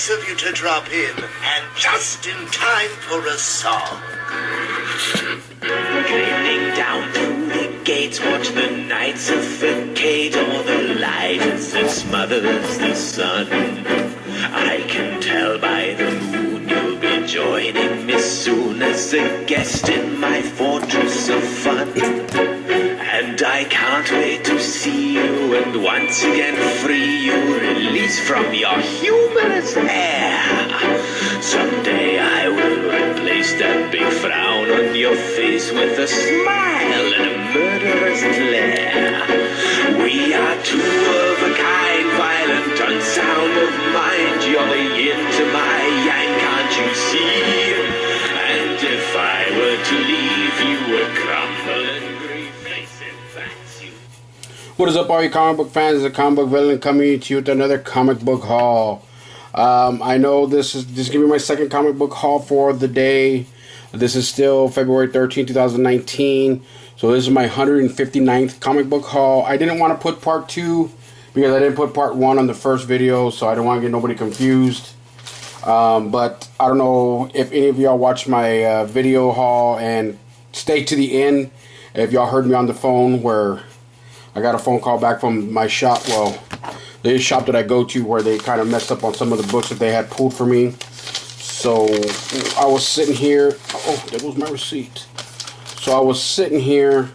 nice of you to drop in, and just in time for a song. Gleaming down through the gates, watch the night suffocate all the light that smothers the sun. I can tell by the moon you'll be joining me soon as a guest in my fortress of fun. And I can't wait to see you and once again free you, release from your humorous hair. Someday I will replace that big frown on your face with a smile and a murderous glare. We are two of a kind, violent, unsound of mind. You're the yin to my yang, can't you see? And if I were to leave, you would crumble and grief. What is up, all you comic book fans? It's a comic book villain coming to you with another comic book haul. I know this is going to be my second comic book haul for the day. This is still February 13, 2019. So this is my 159th comic book haul. I didn't want to put part 2 because I didn't put part 1 on the first video, so I don't want to get nobody confused. But I don't know if any of y'all watched my video haul and stay to the end. If y'all heard me on the phone where I got a phone call back from my shop, well, the shop that I go to, where they kind of messed up on some of the books that they had pulled for me. So I was sitting here. Oh, there was my receipt. So I was sitting here.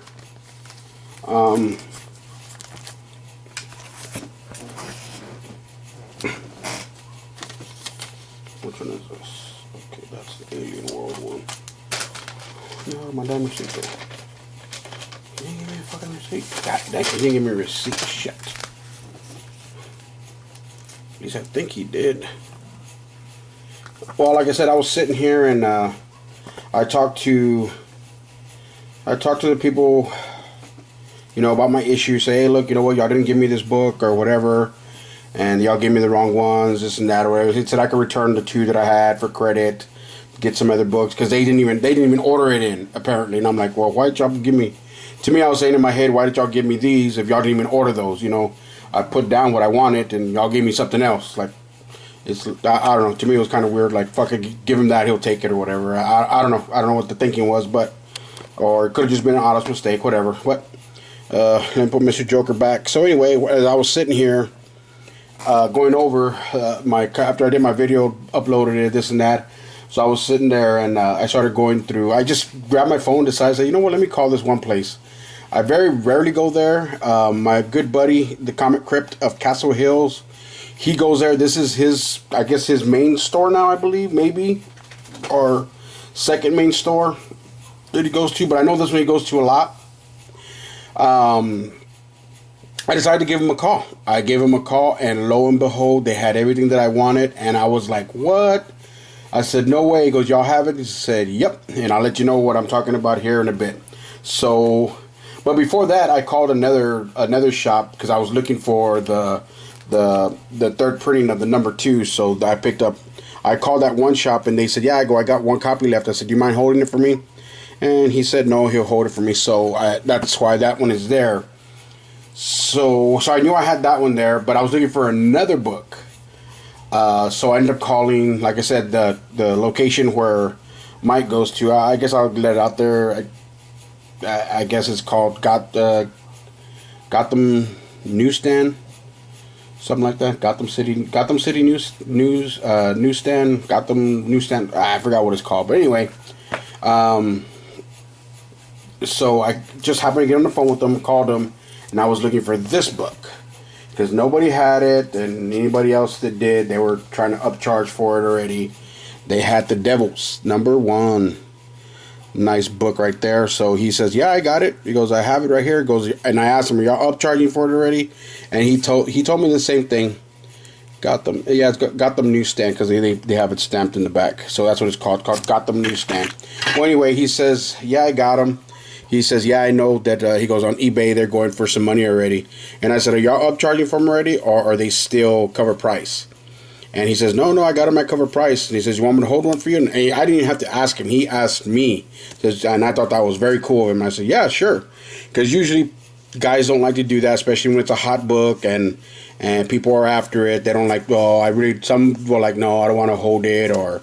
Which one is this? Okay, that's the Alien World one. No, my damn receipt there. He didn't give me a fucking receipt. God, he didn't give me a receipt. Shit. At least I think he did. Well, like I said, I was sitting here and I talked to the people, you know, about my issue. Say, hey, look, you know what, y'all didn't give me this book or whatever, and y'all gave me the wrong ones, this and that, or whatever. He said I could return the 2 that I had for credit, get some other books, because they didn't even order it in, apparently. And I'm like, well, why did y'all give me? To me, I was saying in my head, why did y'all give me these if y'all didn't even order those? You know, I put down what I wanted and y'all gave me something else. Like, it's, I don't know. To me, it was kind of weird. Like, fuck it, give him that, he'll take it or whatever. I don't know. I don't know what the thinking was, but, or it could have just been an honest mistake, whatever. But, let me put Mr. Joker back. So anyway, as I was sitting here, going over after I did my video, uploaded it, this and that. So I was sitting there and I started going through. I just grabbed my phone, decided, say, you know what, let me call this one place. I very rarely go there. My good buddy, the Comic Crypt of Castle Hills, he goes there. This is his, I guess, his main store now, I believe, maybe, or second main store that he goes to. But I know this one he goes to a lot. I decided to give him a call. I gave him a call, and lo and behold, they had everything that I wanted. And I was like, what? I said, no way. He goes, y'all have it? He said, yep. And I'll let you know what I'm talking about here in a bit. So, but before that, I called another shop because I was looking for the third printing of the number 2. So I called that one shop, and they said, yeah. I got one copy left. I said, do you mind holding it for me? And he said, no, he'll hold it for me. So that's why that one is there. So I knew I had that one there, but I was looking for another book. So I ended up calling, like I said, the location where Mike goes to. I guess I'll let it out there. I guess it's called Gotham Newsstand, something like that. Gotham City Newsstand. Gotham Newsstand. I forgot what it's called, but anyway. So I just happened to get on the phone with them, called them, and I was looking for this book because nobody had it, and anybody else that did, they were trying to upcharge for it already. They had The Devil's Number 1. Nice book right there. So he says, yeah, I got it. He goes, I have it right here. He goes, and I asked him, are y'all upcharging for it already? And he told me the same thing. Gotham, yeah, it's Gotham Newsstand because they have it stamped in the back. So that's what it's called Gotham Newsstand. Well, anyway, he says, yeah, I got them. He says, yeah, I know that, he goes, on eBay, they're going for some money already. And I said, are y'all upcharging for them already, or are they still cover price? And he says, no, I got them at cover price. And he says, you want me to hold one for you? And I didn't even have to ask him. He asked me. And I thought that was very cool of him. I said, yeah, sure. Because usually guys don't like to do that, especially when it's a hot book and and people are after it. They don't like. Oh, I really. Some will like, no, I don't want to hold it, or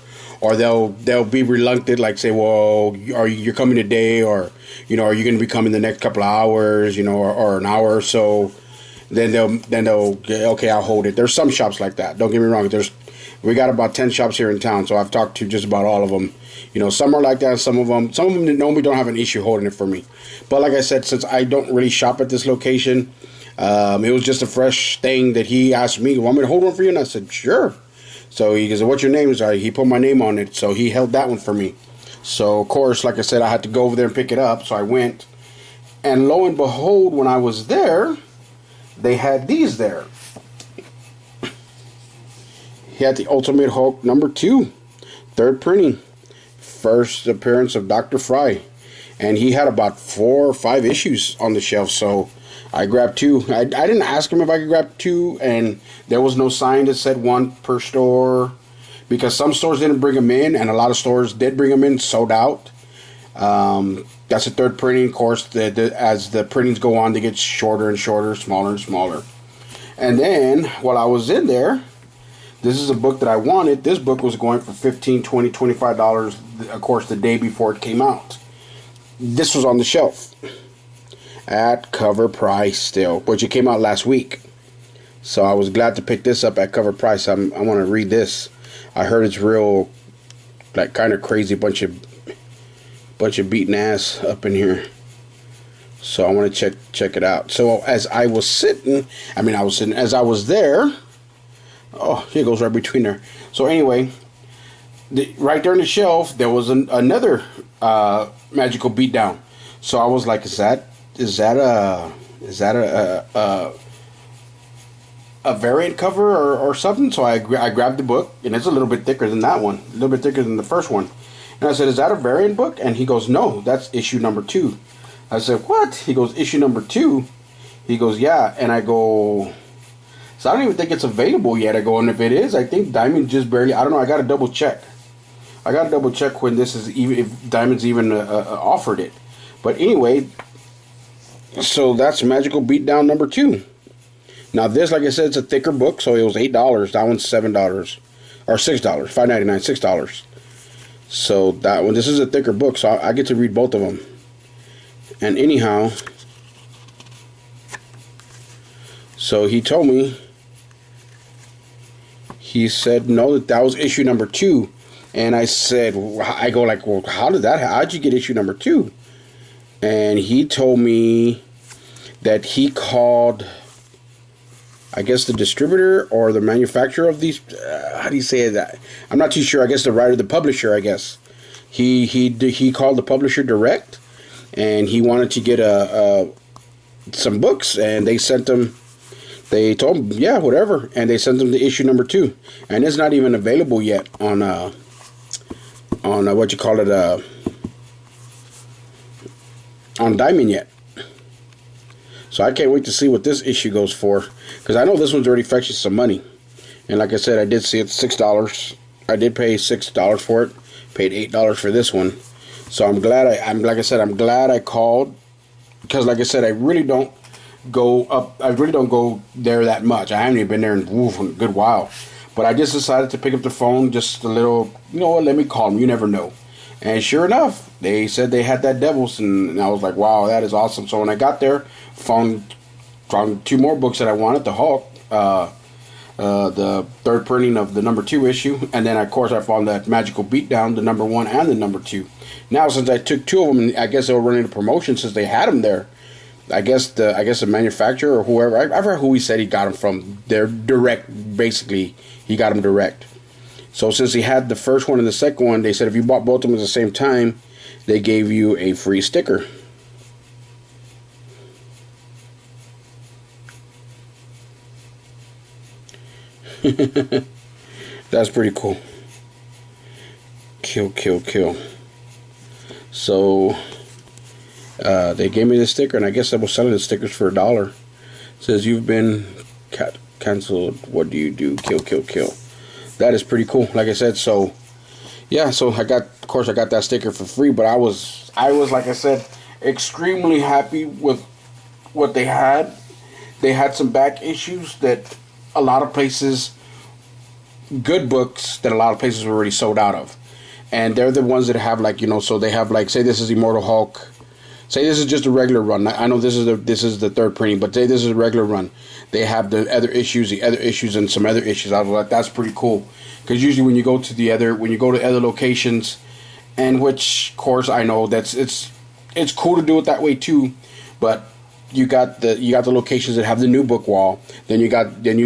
they'll be reluctant, like say, well, are you're coming today, or are you going to be coming the next couple of hours, or an hour or so. Then they'll okay, I'll hold it. There's some shops like that. Don't get me wrong. We got about 10 shops here in town, so I've talked to just about all of them. Some are like that. Some of them normally don't have an issue holding it for me. But like I said, since I don't really shop at this location, it was just a fresh thing that he asked me, "Want me to hold one for you?" And I said, "Sure." So he goes, "What's your name?" So he put my name on it, so he held that one for me. So of course, like I said, I had to go over there and pick it up. So I went, and lo and behold, when I was there, they had these there. He had the Ultimate Hulk #2, third printing, first appearance of Dr.Fry, and he had about 4 or 5 issues on the shelf. So I grabbed 2. I didn't ask him if I could grab 2, and there was no sign that said 1 per store, because some stores didn't bring them in, and a lot of stores did bring them in, sold out. That's a third printing. Of course, as the printings go on, they get shorter and shorter, smaller and smaller. And then while I was in there, this is a book that I wanted. This book was going for $15, $20, $25, of course, the day before it came out. This was on the shelf at cover price still, but it came out last week. So I was glad to pick this up at cover price. I want to read this. I heard it's real, like, kind of crazy, bunch of beating ass up in here. So I want to check it out. So as I was there. Oh, here it goes right between there. So anyway, right there on the shelf, there was another magical beatdown. So I was like, is that a variant cover or something? So I grabbed the book, and it's a little bit thicker than that one, a little bit thicker than the first one. And I said, is that a variant book? And he goes, no, that's issue #2. I said, what? He goes, issue #2? He goes, yeah. And I go, so I don't even think it's available yet. I go, and if it is, I think Diamond just barely, I don't know, I got to double check. When this is even, if Diamond's even offered it. But anyway, so that's Magical Beatdown #2. Now this, like I said, it's a thicker book, so it was $8. That one's $7 or $6, $5.99, $6. So that one, this is a thicker book, so I get to read both of them. And anyhow, so he told me, he said no, that was issue #2. And I said, I go like, well, how'd you get issue #2? And he told me that he called, I guess, the distributor or the manufacturer of these. How do you say that? I'm not too sure. I guess the writer, the publisher. I guess he called the publisher direct, and he wanted to get some books, and they sent him. They told him, yeah, whatever, and they sent him the issue #2, and it's not even available yet on what you call it, on Diamond yet. So I can't wait to see what this issue goes for, because I know this one's already fetching some money. And like I said, I did see it $6. I did pay $6 for it. Paid $8 for this one. So I'm glad I'm glad I called, because like I said, I really don't go there that much. I haven't even been there in a good while. But I just decided to pick up the phone just a little, let me call them. You never know. And sure enough, they said they had that Devils, and I was like, wow, that is awesome. So when I got there, found 2 more books that I wanted, the Hulk, the third printing of the #2 issue, and then of course I found that Magical Beatdown, the #1 and the #2. Now since I took 2 of them, and I guess they were running a promotion since they had them there. I guess the manufacturer or whoever, I forgot who he said he got them from. They're direct, basically. He got them direct. So since he had the first one and the second one, they said if you bought both of them at the same time, they gave you a free sticker. That's pretty cool. Kill. So they gave me the sticker, and I guess I was selling the stickers for $1. It says you've been canceled. What do you do? Kill. That is pretty cool. Like I said, so yeah. So I got that sticker for free, but I was like I said, extremely happy with what they had. They had some back issues that a lot of places, good books that a lot of places were already sold out of. And they're the ones that have like, so they have like, say this is Immortal Hulk. Say this is just a regular run. I know this is the third printing, but say this is a regular run. They have the other issues, and some other issues. I was like, that's pretty cool, because usually when you go to other locations, and which of course I know it's cool to do it that way too, but you got the locations that have the new book wall. Then you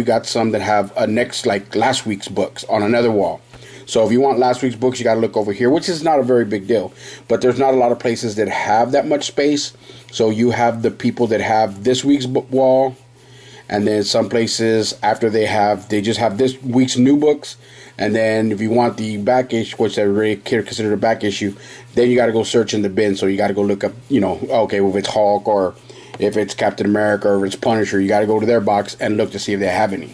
got some that have a next, like last week's books on another wall. So if you want last week's books, you got to look over here, which is not a very big deal. But there's not a lot of places that have that much space. So you have the people that have this week's book wall, and then some places after they just have this week's new books. And then if you want the back issue, which they really consider a back issue, then you got to go search in the bin. So you got to go look up, okay, well, if it's Hulk or if it's Captain America or if it's Punisher, you got to go to their box and look to see if they have any.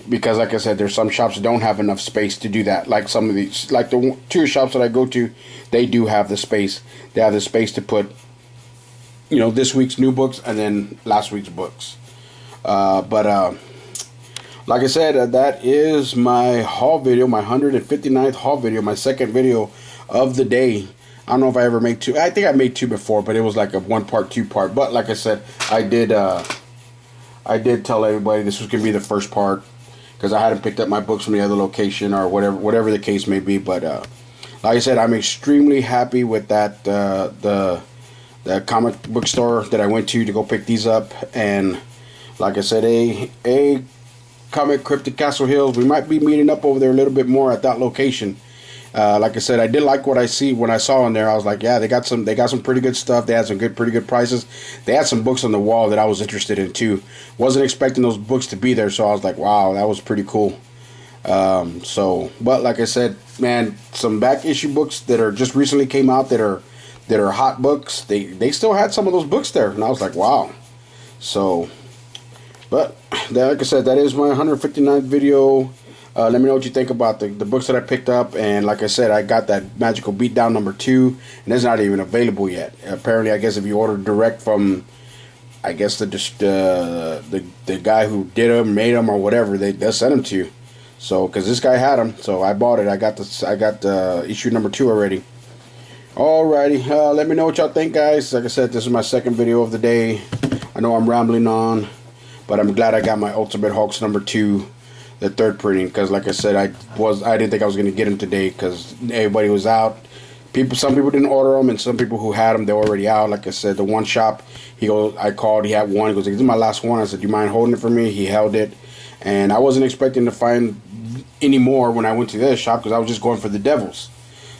Because like I said, there's some shops that don't have enough space to do that. Like some of these, like the two shops that I go to, they do have the space. They have the space to put, this week's new books and then last week's books. But like I said, that is my haul video, my 159th haul video, my second video of the day. I don't know if I ever made two. I think I made two before, but it was like a 1-part, 2-part. But like I said, I did tell everybody this was going to be the first part, because I hadn't picked up my books from the other location or whatever the case may be. But like I said, I'm extremely happy with that the comic book store that I went to go pick these up. And like I said, a Comic Cryptic Castle Hills, we might be meeting up over there a little bit more at that location. Like I said, I did like what I saw in there. I was like, yeah, they got some pretty good stuff. They had some pretty good prices. They had some books on the wall that I was interested in too. Wasn't expecting those books to be there, so I was like, wow, that was pretty cool. But like I said, man, some back issue books that are just recently came out that are hot books. They still had some of those books there, and I was like, wow. So, but like I said, that is my 159th video. Let me know what you think about the books that I picked up. And like I said, I got that Magical Beatdown #2, and it's not even available yet. Apparently, I guess if you order direct from, I guess the guy who did them, made them, or whatever, they'll send them to you. So, because this guy had them, so I bought it. I got issue #2 already. Alrighty, let me know what y'all think, guys. Like I said, this is my second video of the day. I know I'm rambling on, but I'm glad I got my Ultimate Hulks #2, the third printing, because like I said, I didn't think I was going to get him today because everybody was out. Some people didn't order them, and some people who had them, they're already out. Like I said, the one shop, I called, he had one. He goes, "This is my last one." I said, "Do you mind holding it for me?" He held it, and I wasn't expecting to find any more when I went to this shop, because I was just going for the Devils.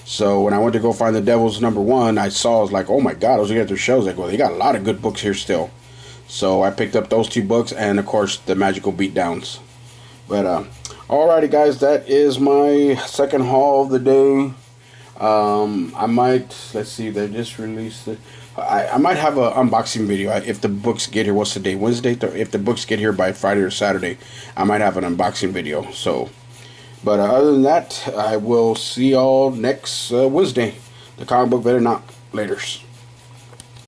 So when I went to go find the Devils #1, I was like, oh my god, I was looking at their shelves. I go, they got a lot of good books here still. So I picked up those 2 books, and of course the Magical Beatdowns. But alrighty, guys, that is my second haul of the day. I might, let's see, they just released it. I might have an unboxing video if the books get here. What's the day? Wednesday. If the books get here by Friday or Saturday, I might have an unboxing video. So, but other than that, I will see y'all next Wednesday. The comic book better not. Laters.